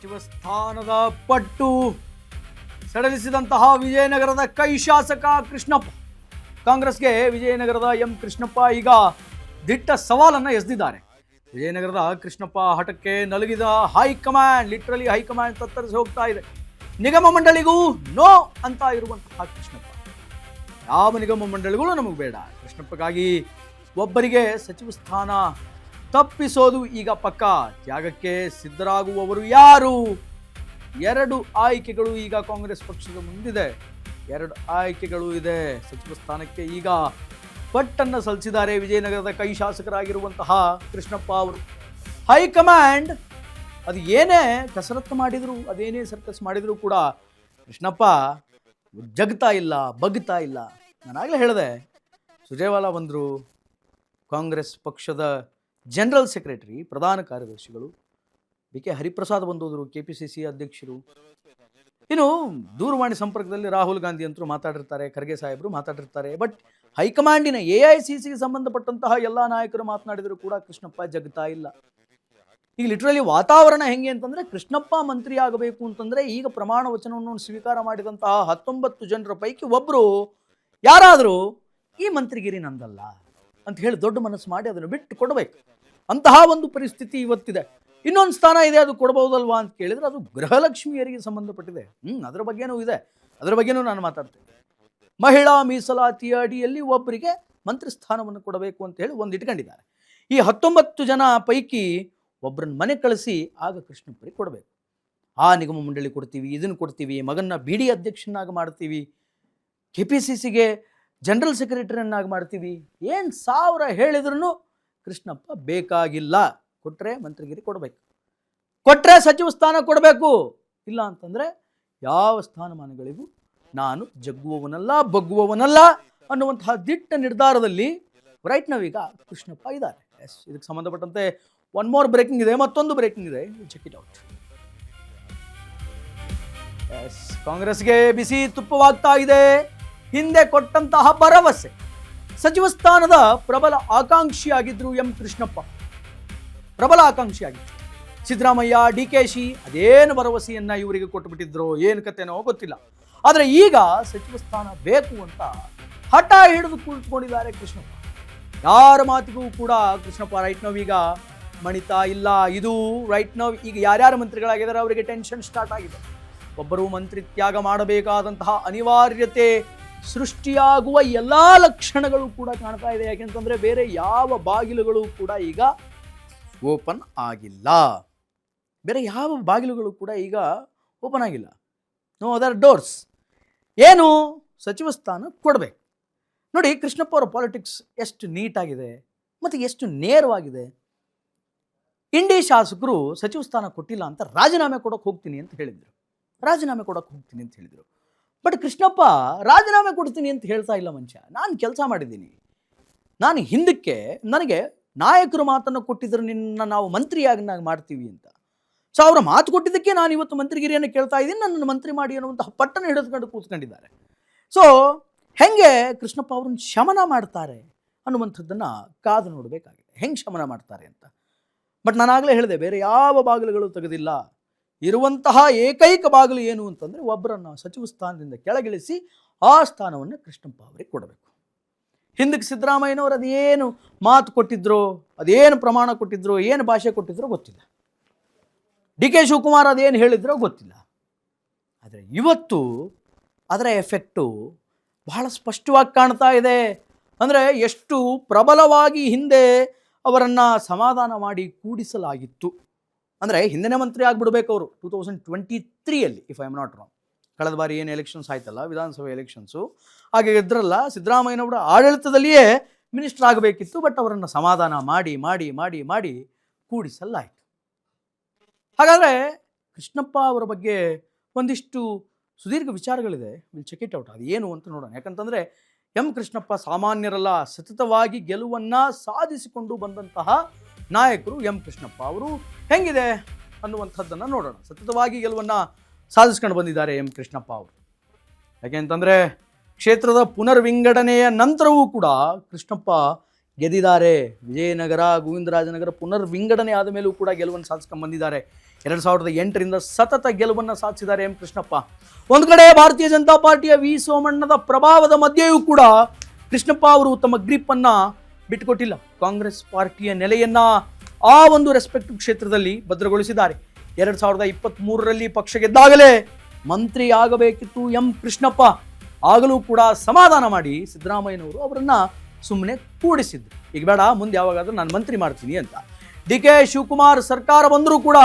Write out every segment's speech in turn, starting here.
ಸಚಿವ ಸ್ಥಾನದ ಪಟ್ಟು ಸಡಲಿಸಿದಂತಹ ವಿಜಯನಗರದ ಕೈ ಶಾಸಕ ಕೃಷ್ಣಪ್ಪ. ಕಾಂಗ್ರೆಸ್ಗೆ ವಿಜಯನಗರದ ಎಂ ಕೃಷ್ಣಪ್ಪ ಈಗ ದಿಟ್ಟ ಸವಾಲನ್ನು ಎಸೆದಿದ್ದಾರೆ. ವಿಜಯನಗರದ ಕೃಷ್ಣಪ್ಪ ಹಠಕ್ಕೆ ನಲುಗಿದ ಹೈಕಮಾಂಡ್, ಲಿಟ್ರಲಿ ಹೈಕಮಾಂಡ್ ತತ್ತರಿಸಿ ಹೋಗ್ತಾ ಇದೆ. ನಿಗಮ ಮಂಡಳಿಗೂ ನೋ ಅಂತ ಇರುವಂತಹ ಕೃಷ್ಣಪ್ಪ, ಯಾವ ನಿಗಮ ಮಂಡಳಿಗಳು ನಮಗೆ ಬೇಡ, ಕೃಷ್ಣಪ್ಪಗಾಗಿ ಒಬ್ಬರಿಗೆ ಸಚಿವ ಸ್ಥಾನ ತಪ್ಪಿಸೋದು ಈಗ ಪಕ್ಕ. ತ್ಯಾಗಕ್ಕೆ ಸಿದ್ಧರಾಗುವವರು ಯಾರು? ಎರಡು ಆಯ್ಕೆಗಳು ಈಗ ಕಾಂಗ್ರೆಸ್ ಪಕ್ಷದ ಮುಂದಿದೆ. ಎರಡು ಆಯ್ಕೆಗಳು ಇದೆ. ಸಚಿವ ಸ್ಥಾನಕ್ಕೆ ಈಗ ಪಟ್ಟನ್ನು ಸಲ್ಲಿಸಿದ್ದಾರೆ ವಿಜಯನಗರದ ಕೈ ಶಾಸಕರಾಗಿರುವಂತಹ ಕೃಷ್ಣಪ್ಪ ಅವರು. ಹೈಕಮಾಂಡ್ ಅದು ಏನೇ ಕಸರತ್ತು ಮಾಡಿದ್ರು, ಅದೇನೇ ಸರ್ಕಸ್ ಮಾಡಿದ್ರು ಕೂಡ ಕೃಷ್ಣಪ್ಪ ಜಗ್ತಾ ಇಲ್ಲ, ಬಗ್ತಾ ಇಲ್ಲ. ನಾನಾಗಲೇ ಹೇಳಿದೆ, ಸುರ್ಜೇವಾಲಾ ಬಂದರು, ಕಾಂಗ್ರೆಸ್ ಪಕ್ಷದ ಜನರಲ್ ಸೆಕ್ರೆಟರಿ, ಪ್ರಧಾನ ಕಾರ್ಯದರ್ಶಿಗಳು, BK ಹರಿಪ್ರಸಾದ್ ಬಂದೋದ್ರು, KPCC ಅಧ್ಯಕ್ಷರು. ಇನ್ನು ದೂರವಾಣಿ ಸಂಪರ್ಕದಲ್ಲಿ ರಾಹುಲ್ ಗಾಂಧಿ ಅಂತೂ ಮಾತಾಡಿರ್ತಾರೆ, ಖರ್ಗೆ ಸಾಹೇಬರು ಮಾತಾಡಿರ್ತಾರೆ. ಬಟ್ ಹೈಕಮಾಂಡಿನ AICCಗೆ ಸಂಬಂಧಪಟ್ಟಂತಹ ಎಲ್ಲ ನಾಯಕರು ಮಾತನಾಡಿದರೂ ಕೂಡ ಕೃಷ್ಣಪ್ಪ ಜಗ್ತಾ ಇಲ್ಲ. ಈಗ ಲಿಟ್ರಲಿ ವಾತಾವರಣ ಹೆಂಗೆ ಅಂತಂದರೆ, ಕೃಷ್ಣಪ್ಪ ಮಂತ್ರಿ ಆಗಬೇಕು ಅಂತಂದರೆ ಈಗ ಪ್ರಮಾಣ ವಚನವನ್ನು ಸ್ವೀಕಾರ ಮಾಡಿದಂತಹ 19 ಜನರ ಪೈಕಿ ಒಬ್ಬರು ಯಾರಾದರೂ ಈ ಮಂತ್ರಿಗಿರಿ ನಂದಲ್ಲ ಅಂತ ಹೇಳಿ ದೊಡ್ಡ ಮನಸ್ಸು ಮಾಡಿ ಅದನ್ನು ಬಿಟ್ಟು ಕೊಡಬೇಕು. ಅಂತಹ ಒಂದು ಪರಿಸ್ಥಿತಿ ಇವತ್ತಿದೆ. ಇನ್ನೊಂದು ಸ್ಥಾನ ಇದೆ, ಅದು ಕೊಡಬಹುದಲ್ವಾ ಅಂತ ಕೇಳಿದರೆ ಅದು ಗೃಹಲಕ್ಷ್ಮಿಯರಿಗೆ ಸಂಬಂಧಪಟ್ಟಿದೆ. ಅದರ ಬಗ್ಗೆನೂ ಇದೆ, ಅದರ ಬಗ್ಗೆನೂ ನಾನು ಮಾತಾಡ್ತೇನೆ. ಮಹಿಳಾ ಮೀಸಲಾತಿಯ ಅಡಿಯಲ್ಲಿ ಒಬ್ಬರಿಗೆ ಮಂತ್ರಿ ಸ್ಥಾನವನ್ನು ಕೊಡಬೇಕು ಅಂತ ಹೇಳಿ ಒಂದು ಇಟ್ಕೊಂಡಿದ್ದಾರೆ. ಈ 19 ಜನ ಪೈಕಿ ಒಬ್ಬರನ್ನ ಮನೆ ಕಳಿಸಿ ಆಗ ಕೃಷ್ಣಪ್ಪರಿಗೆ ಕೊಡಬೇಕು. ಆ ನಿಗಮ ಮಂಡಳಿ ಕೊಡ್ತೀವಿ, ಇದನ್ನು ಕೊಡ್ತೀವಿ, ಮಗನ್ನ BD ಅಧ್ಯಕ್ಷನಾಗಿ ಮಾಡ್ತೀವಿ, KPCCಗೆ ಜನರಲ್ ಸೆಕ್ರೆಟರಿಯನ್ನಾಗಿ ಮಾಡ್ತೀವಿ, ಏನು 1000 ಹೇಳಿದ್ರೂ ಕೃಷ್ಣಪ್ಪ ಬೇಕಾಗಿಲ್ಲ. ಕೊಟ್ಟರೆ ಮಂತ್ರಿಗಿರಿ ಕೊಡಬೇಕು, ಕೊಟ್ಟರೆ ಸಚಿವ ಸ್ಥಾನ ಕೊಡಬೇಕು, ಇಲ್ಲ ಅಂತಂದರೆ ಯಾವ ಸ್ಥಾನಮಾನಗಳಿಗೂ ನಾನು ಜಗ್ಗುವವನಲ್ಲ, ಬಗ್ಗುವವನಲ್ಲ ಅನ್ನುವಂತಹ ದಿಟ್ಟ ನಿರ್ಧಾರದಲ್ಲಿ ರೈಟ್ ನಾವೀಗ ಕೃಷ್ಣಪ್ಪ ಇದ್ದಾರೆ. ಎಸ್, ಇದಕ್ಕೆ ಸಂಬಂಧಪಟ್ಟಂತೆ ಒನ್ ಮೋರ್ ಬ್ರೇಕಿಂಗ್ ಇದೆ, ಮತ್ತೊಂದು ಬ್ರೇಕಿಂಗ್ ಇದೆ, ಚೆಕ್ ಇಟ್ ಔಟ್. ಎಸ್, ಕಾಂಗ್ರೆಸ್ಗೆ ಬಿಸಿ ತುಪ್ಪವಾಗ್ತಾ ಇದೆ. ಹಿಂದೆ ಕೊಟ್ಟಂತಹ ಭರವಸೆ, ಸಚಿವ ಸ್ಥಾನದ ಪ್ರಬಲ ಆಕಾಂಕ್ಷಿಯಾಗಿದ್ರು ಎಂ ಕೃಷ್ಣಪ್ಪ, ಪ್ರಬಲ ಆಕಾಂಕ್ಷಿಯಾಗಿದ್ರು. ಸಿದ್ದರಾಮಯ್ಯ, DKC ಅದೇನು ಭರವಸೆಯನ್ನ ಇವರಿಗೆ ಕೊಟ್ಟುಬಿಟ್ಟಿದ್ರು, ಏನು ಕತೆನೋ ಗೊತ್ತಿಲ್ಲ. ಆದರೆ ಈಗ ಸಚಿವ ಸ್ಥಾನ ಬೇಕು ಅಂತ ಹಠ ಹಿಡಿದು ಕುಳಿತುಕೊಂಡಿದ್ದಾರೆ ಕೃಷ್ಣಪ್ಪ. ಯಾರ ಮಾತಿಗೂ ಕೂಡ ಕೃಷ್ಣಪ್ಪ ರೈಟ್ ನೌ ಈಗ ಮಣಿತಾ ಇಲ್ಲ. ಇದು ರೈಟ್ ನೌ ಈಗ ಯಾರ್ಯಾರು ಮಂತ್ರಿಗಳಾಗಿದ್ದಾರೆ ಅವರಿಗೆ ಟೆನ್ಷನ್ ಸ್ಟಾರ್ಟ್ ಆಗಿದೆ. ಒಬ್ಬರು ಮಂತ್ರಿ ತ್ಯಾಗ ಮಾಡಬೇಕಾದಂತಹ ಅನಿವಾರ್ಯತೆ ಸೃಷ್ಟಿಯಾಗುವ ಎಲ್ಲ ಲಕ್ಷಣಗಳು ಕೂಡ ಕಾಣ್ತಾ ಇದೆ. ಯಾಕೆಂತಂದರೆ ಬೇರೆ ಯಾವ ಬಾಗಿಲುಗಳು ಕೂಡ ಈಗ ಓಪನ್ ಆಗಿಲ್ಲ. ಬೇರೆ ಯಾವ ಬಾಗಿಲುಗಳು ಕೂಡ ಈಗ ಓಪನ್ ಆಗಿಲ್ಲ. No other doors. ಏನು ಸಚಿವ ಸ್ಥಾನ ಕೊಡಬೇಕು. ನೋಡಿ, ಕೃಷ್ಣಪ್ಪ ಅವರ ಪಾಲಿಟಿಕ್ಸ್ ಎಷ್ಟು ನೀಟಾಗಿದೆ ಮತ್ತು ಎಷ್ಟು ನೇರವಾಗಿದೆ. ಇಂಡಿ ಶಾಸಕರು ಸಚಿವ ಸ್ಥಾನ ಕೊಟ್ಟಿಲ್ಲ ಅಂತ ರಾಜೀನಾಮೆ ಕೊಡೋಕೆ ಹೋಗ್ತೀನಿ ಅಂತ ಹೇಳಿದರು. ಬಟ್ ಕೃಷ್ಣಪ್ಪ ರಾಜೀನಾಮೆ ಕೊಡ್ತೀನಿ ಅಂತ ಹೇಳ್ತಾ ಇಲ್ಲ ಮನುಷ್ಯ. ನಾನು ಕೆಲಸ ಮಾಡಿದ್ದೀನಿ, ನಾನು ಹಿಂದಕ್ಕೆ ನನಗೆ ನಾಯಕರು ಮಾತನ್ನು ಕೊಟ್ಟಿದ್ರು, ನಿನ್ನ ನಾವು ಮಂತ್ರಿಯಾಗಿ ಮಾಡ್ತೀವಿ ಅಂತ. ಸೊ ಅವರ ಮಾತು ಕೊಟ್ಟಿದ್ದಕ್ಕೆ ನಾನು ಇವತ್ತು ಮಂತ್ರಿಗಿರಿಯನ್ನು ಕೇಳ್ತಾ ಇದ್ದೀನಿ, ನನ್ನನ್ನು ಮಂತ್ರಿ ಮಾಡಿ ಅನ್ನುವಂತಹ ಪಟ್ಟನ್ನು ಹಿಡಿದುಕೊಂಡು ಕೂತ್ಕೊಂಡಿದ್ದಾರೆ. ಸೊ ಹೆಂಗೆ ಕೃಷ್ಣಪ್ಪ ಅವ್ರನ್ನ ಶಮನ ಮಾಡ್ತಾರೆ ಅನ್ನುವಂಥದ್ದನ್ನು ಕಾದು ನೋಡಬೇಕಾಗಿದೆ, ಹೆಂಗೆ ಶಮನ ಮಾಡ್ತಾರೆ ಅಂತ. ಬಟ್ ನಾನಾಗಲೇ ಹೇಳಿದೆ, ಬೇರೆ ಯಾವ ಬಾಗಿಲುಗಳು ತೆಗೆದಿಲ್ಲ. ಇರುವಂತಹ ಏಕೈಕ ಬಾಗಿಲು ಏನು ಅಂತಂದರೆ ಒಬ್ಬರನ್ನು ಸಚಿವ ಸ್ಥಾನದಿಂದ ಕೆಳಗಿಳಿಸಿ ಆ ಸ್ಥಾನವನ್ನು ಕೃಷ್ಣಪ್ಪ ಅವರಿಗೆ ಕೊಡಬೇಕು. ಹಿಂದಕ್ಕೆ ಸಿದ್ದರಾಮಯ್ಯನವರು ಅದೇನು ಮಾತು ಕೊಟ್ಟಿದ್ರು, ಅದೇನು ಪ್ರಮಾಣ ಕೊಟ್ಟಿದ್ರು, ಏನು ಭಾಷೆ ಕೊಟ್ಟಿದ್ರು ಗೊತ್ತಿಲ್ಲ. DK ಶಿವಕುಮಾರ್ ಅದೇನು ಹೇಳಿದ್ರೋ ಗೊತ್ತಿಲ್ಲ. ಆದರೆ ಇವತ್ತು ಅದರ ಎಫೆಕ್ಟು ಬಹಳ ಸ್ಪಷ್ಟವಾಗಿ ಕಾಣ್ತಾ ಇದೆ. ಅಂದರೆ ಎಷ್ಟು ಪ್ರಬಲವಾಗಿ ಹಿಂದೆ ಅವರನ್ನು ಸಮಾಧಾನ ಮಾಡಿ ಕೂಡಿಸಲಾಗಿತ್ತು. ಅಂದರೆ ಹಿಂದೆನೇ ಮಂತ್ರಿ ಆಗಿಬಿಡ್ಬೇಕು ಅವರು 2023 if I am not wrong. ಕಳೆದ ಬಾರಿ ಏನು ಎಲೆಕ್ಷನ್ಸ್ ಆಯ್ತಲ್ಲ, ವಿಧಾನಸಭೆ ಎಲೆಕ್ಷನ್ಸು, ಹಾಗೆ ಇದ್ರಲ್ಲ, ಸಿದ್ದರಾಮಯ್ಯನವರ ಆಡಳಿತದಲ್ಲಿಯೇ ಮಿನಿಸ್ಟರ್ ಆಗಬೇಕಿತ್ತು. ಬಟ್ ಅವರನ್ನು ಸಮಾಧಾನ ಮಾಡಿ ಮಾಡಿ ಮಾಡಿ ಮಾಡಿ ಕೂಡಿಸಲಾಯಿತು. ಹಾಗಾದರೆ ಕೃಷ್ಣಪ್ಪ ಅವರ ಬಗ್ಗೆ ಒಂದಿಷ್ಟು ಸುದೀರ್ಘ ವಿಚಾರಗಳಿದೆ. Will check it out. ಅದು ಏನು ಅಂತ ನೋಡೋಣ. ಯಾಕಂತಂದರೆ ಎಂ ಕೃಷ್ಣಪ್ಪ ಸಾಮಾನ್ಯರಲ್ಲ. ಸತತವಾಗಿ ಗೆಲುವನ್ನು ಸಾಧಿಸಿಕೊಂಡು ಬಂದಂತಹ ನಾಯಕರು ಎಂ ಕೃಷ್ಣಪ್ಪ ಅವರು. ಹೆಂಗಿದೆ ಅನ್ನುವಂಥದ್ದನ್ನು ನೋಡೋಣ. ಸತತವಾಗಿ ಗೆಲುವನ್ನು ಸಾಧಿಸ್ಕೊಂಡು ಬಂದಿದ್ದಾರೆ ಎಂ ಕೃಷ್ಣಪ್ಪ ಅವರು. ಯಾಕೆ ಅಂತಂದರೆ ಕ್ಷೇತ್ರದ ಪುನರ್ವಿಂಗಡಣೆಯ ನಂತರವೂ ಕೂಡ ಕೃಷ್ಣಪ್ಪ ಗೆದ್ದಿದ್ದಾರೆ. ವಿಜಯನಗರ, ಗೋವಿಂದರಾಜನಗರ ಪುನರ್ವಿಂಗಡಣೆ ಆದ ಮೇಲೂ ಕೂಡ ಗೆಲುವನ್ನು ಸಾಧಿಸ್ಕೊಂಡು ಬಂದಿದ್ದಾರೆ. 2008ರಿಂದ ಸತತ ಗೆಲುವನ್ನು ಸಾಧಿಸಿದ್ದಾರೆ ಎಂ ಕೃಷ್ಣಪ್ಪ. ಒಂದು ಕಡೆ ಭಾರತೀಯ ಜನತಾ ಪಾರ್ಟಿಯ ವಿ ಸೋಮಣ್ಣದ ಪ್ರಭಾವದ ಮಧ್ಯೆಯೂ ಕೂಡ ಕೃಷ್ಣಪ್ಪ ಅವರು ತಮ್ಮ ಗ್ರಿಪ್ ಅನ್ನ ಬಿಟ್ಟುಕೊಟ್ಟಿಲ್ಲ. ಕಾಂಗ್ರೆಸ್ ಪಾರ್ಟಿಯ ನೆಲೆಯನ್ನ ಆ ಒಂದು ರೆಸ್ಪೆಕ್ಟಿವ್ ಕ್ಷೇತ್ರದಲ್ಲಿ ಭದ್ರಗೊಳಿಸಿದ್ದಾರೆ. 2023ರಲ್ಲಿ ಪಕ್ಷ ಗೆದ್ದಾಗಲೇ ಮಂತ್ರಿ ಆಗಬೇಕಿತ್ತು ಎಂ ಕೃಷ್ಣಪ್ಪ. ಆಗಲೂ ಕೂಡ ಸಮಾಧಾನ ಮಾಡಿ ಸಿದ್ದರಾಮಯ್ಯನವರು ಅವರನ್ನ ಸುಮ್ಮನೆ ಕೂಡಿಸಿದ್ರು. ಈಗ ಬೇಡ, ಮುಂದೆ ಯಾವಾಗಾದ್ರೂ ನಾನು ಮಂತ್ರಿ ಮಾಡ್ತೀನಿ ಅಂತ. ಡಿ ಕೆ ಶಿವಕುಮಾರ್ ಸರ್ಕಾರ ಬಂದರೂ ಕೂಡ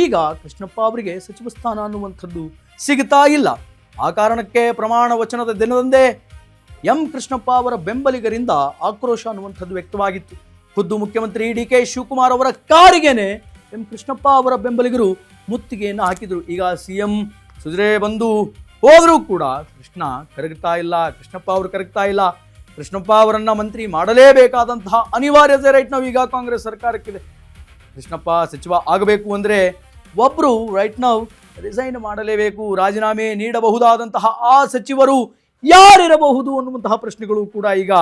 ಈಗ ಕೃಷ್ಣಪ್ಪ ಅವರಿಗೆ ಸಚಿವ ಸ್ಥಾನ ಅನ್ನುವಂಥದ್ದು ಸಿಗ್ತಾ ಇಲ್ಲ. ಆ ಕಾರಣಕ್ಕೆ ಪ್ರಮಾಣ ವಚನದ ದಿನದಂದೇ ಎಂ ಕೃಷ್ಣಪ್ಪ ಅವರ ಬೆಂಬಲಿಗರಿಂದ ಆಕ್ರೋಶ ಅನ್ನುವಂಥದ್ದು ವ್ಯಕ್ತವಾಗಿತ್ತು. ಖುದ್ದು ಮುಖ್ಯಮಂತ್ರಿ ಡಿ ಕೆ ಶಿವಕುಮಾರ್ ಅವರ ಕಾರಿಗೆನೆ ಎಂ ಕೃಷ್ಣಪ್ಪ ಅವರ ಬೆಂಬಲಿಗರು ಮುತ್ತಿಗೆಯನ್ನು ಹಾಕಿದರು. ಈಗ CM ಸುದ್ರೆ ಬಂದು ಹೋದರೂ ಕೂಡ ಕೃಷ್ಣಪ್ಪ ಅವರು ಕರಗ್ತಾ ಇಲ್ಲ. ಕೃಷ್ಣಪ್ಪ ಅವರನ್ನ ಮಂತ್ರಿ ಮಾಡಲೇಬೇಕಾದಂತಹ ಅನಿವಾರ್ಯತೆ ರೈಟ್ ನಾವು ಈಗ ಕಾಂಗ್ರೆಸ್ ಸರ್ಕಾರಕ್ಕಿದೆ. ಕೃಷ್ಣಪ್ಪ ಸಚಿವ ಆಗಬೇಕು ಅಂದರೆ ಒಬ್ಬರು ರೈಟ್ ನಾವು ರಿಸೈನ್ ಮಾಡಲೇಬೇಕು. ರಾಜೀನಾಮೆ ನೀಡಬಹುದಾದಂತಹ ಆ ಸಚಿವರು ಯಾರಿರಬಹುದು ಅನ್ನುವಂತಹ ಪ್ರಶ್ನೆಗಳು ಕೂಡ ಈಗ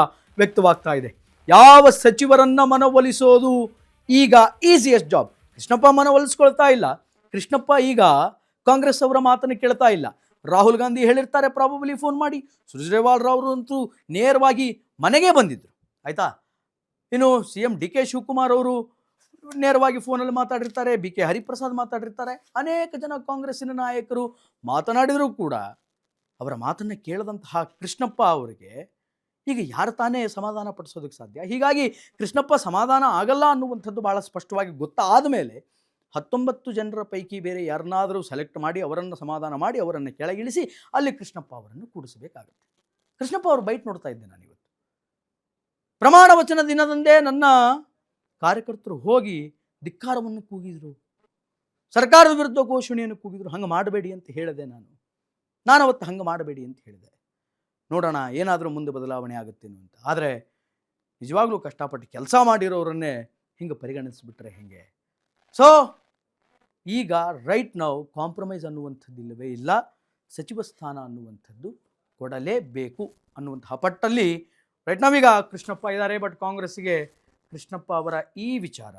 ವ್ಯಕ್ತವಾಗ್ತಾ ಇದೆ. ಯಾವ ಸಚಿವರನ್ನ ಮನವೊಲಿಸೋದು ಈಗ ಈಸಿಯೆಸ್ಟ್ ಜಾಬ್. ಕೃಷ್ಣಪ್ಪ ಮನವೊಲಿಸ್ಕೊಳ್ತಾ ಇಲ್ಲ. ಕೃಷ್ಣಪ್ಪ ಈಗ ಕಾಂಗ್ರೆಸ್ ಅವರ ಮಾತನ್ನು ಕೇಳ್ತಾ ಇಲ್ಲ. ರಾಹುಲ್ ಗಾಂಧಿ ಹೇಳಿರ್ತಾರೆ ಪ್ರಾಬಬಲಿ ಫೋನ್ ಮಾಡಿ. ಸುರ್ಜೇವಾಲ್ ರಾವ್ ಅಂತೂ ನೇರವಾಗಿ ಮನೆಗೆ ಬಂದಿದ್ರು, ಆಯ್ತಾ. ಇನ್ನು CM ಡಿ ಕೆ ಶಿವಕುಮಾರ್ ಅವರು ನೇರವಾಗಿ ಫೋನಲ್ಲಿ ಮಾತಾಡಿರ್ತಾರೆ. BK ಹರಿಪ್ರಸಾದ್ ಮಾತಾಡಿರ್ತಾರೆ. ಅನೇಕ ಜನ ಕಾಂಗ್ರೆಸ್ಸಿನ ನಾಯಕರು ಮಾತನಾಡಿದರೂ ಕೂಡ ಅವರ ಮಾತನ್ನು ಕೇಳದಂತಹ ಕೃಷ್ಣಪ್ಪ ಅವರಿಗೆ ಈಗ ಯಾರು ತಾನೇ ಸಮಾಧಾನ ಪಡಿಸೋದಕ್ಕೆ ಸಾಧ್ಯ? ಹೀಗಾಗಿ ಕೃಷ್ಣಪ್ಪ ಸಮಾಧಾನ ಆಗಲ್ಲ ಅನ್ನುವಂಥದ್ದು ಭಾಳ ಸ್ಪಷ್ಟವಾಗಿ ಗೊತ್ತಾದ ಮೇಲೆ 19 ಜನರ ಪೈಕಿ ಬೇರೆ ಯಾರನ್ನಾದರೂ ಸೆಲೆಕ್ಟ್ ಮಾಡಿ ಅವರನ್ನು ಸಮಾಧಾನ ಮಾಡಿ ಅವರನ್ನು ಕೆಳಗಿಳಿಸಿ ಅಲ್ಲಿ ಕೃಷ್ಣಪ್ಪ ಅವರನ್ನು ಕೂಡಿಸಬೇಕಾಗುತ್ತೆ. ಕೃಷ್ಣಪ್ಪ ಅವರು ಬೈಟ್ ನೋಡ್ತಾ ಇದ್ದೆ ನಾನು ಇವತ್ತು. ಪ್ರಮಾಣ ವಚನ ದಿನದಂದೇ ನನ್ನ ಕಾರ್ಯಕರ್ತರು ಹೋಗಿ ಧಿಕ್ಕಾರವನ್ನು ಕೂಗಿದ್ರು, ಸರ್ಕಾರದ ವಿರುದ್ಧ ಘೋಷಣೆಯನ್ನು ಕೂಗಿದ್ರು. ಹಂಗೆ ಮಾಡಬೇಡಿ ಅಂತ ಹೇಳಿದೆ ನಾನು ಅವತ್ತು ಹಂಗೆ ಮಾಡಬೇಡಿ ಅಂತ ಹೇಳಿದೆ. ನೋಡೋಣ ಏನಾದರೂ ಮುಂದೆ ಬದಲಾವಣೆ ಆಗುತ್ತೇನೋ ಅಂತ. ಆದರೆ ನಿಜವಾಗ್ಲೂ ಕಷ್ಟಪಟ್ಟು ಕೆಲಸ ಮಾಡಿರೋರನ್ನೇ ಹಿಂಗೆ ಪರಿಗಣಿಸಿಬಿಟ್ರೆ ಹೇಗೆ? ಸೊ ಈಗ ರೈಟ್ ನಾವು ಕಾಂಪ್ರಮೈಸ್ ಅನ್ನುವಂಥದ್ದು ಇಲ್ಲವೇ ಇಲ್ಲ. ಸಚಿವ ಸ್ಥಾನ ಅನ್ನುವಂಥದ್ದು ಕೊಡಲೇಬೇಕು ಅನ್ನುವಂತಹ ಪಟ್ಟಲ್ಲಿ ರೈಟ್ ನಾವೀಗ ಕೃಷ್ಣಪ್ಪ ಇದ್ದಾರೆ. ಬಟ್ ಕಾಂಗ್ರೆಸ್ಸಿಗೆ ಕೃಷ್ಣಪ್ಪ ಅವರ ಈ ವಿಚಾರ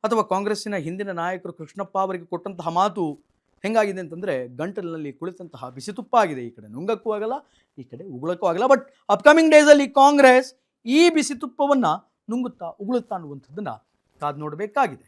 ಅಥವಾ ಕಾಂಗ್ರೆಸ್ಸಿನ ಹಿಂದಿನ ನಾಯಕರು ಕೃಷ್ಣಪ್ಪ ಅವರಿಗೆ ಕೊಟ್ಟಂತಹ ಮಾತು ಹೆಂಗಾಗಿದೆ ಅಂತಂದರೆ ಗಂಟಲಿನಲ್ಲಿ ಕುಳಿತಂತಹ ಬಿಸಿತುಪ್ಪ ಆಗಿದೆ. ಈ ಕಡೆ ನುಂಗಕ್ಕೂ ಆಗಲ್ಲ, ಈ ಕಡೆ ಉಗುಳಕ್ಕೂ ಆಗಲ್ಲ. ಬಟ್ ಅಪ್ಕಮಿಂಗ್ ಡೇಸಲ್ಲಿ ಕಾಂಗ್ರೆಸ್ ಈ ಬಿಸಿತುಪ್ಪವನ್ನು ನುಂಗುತ್ತಾ ಉಗುಳುತ್ತಾ ಅನ್ನುವಂಥದ್ದನ್ನು ಕಾದು ನೋಡಬೇಕಾಗಿದೆ.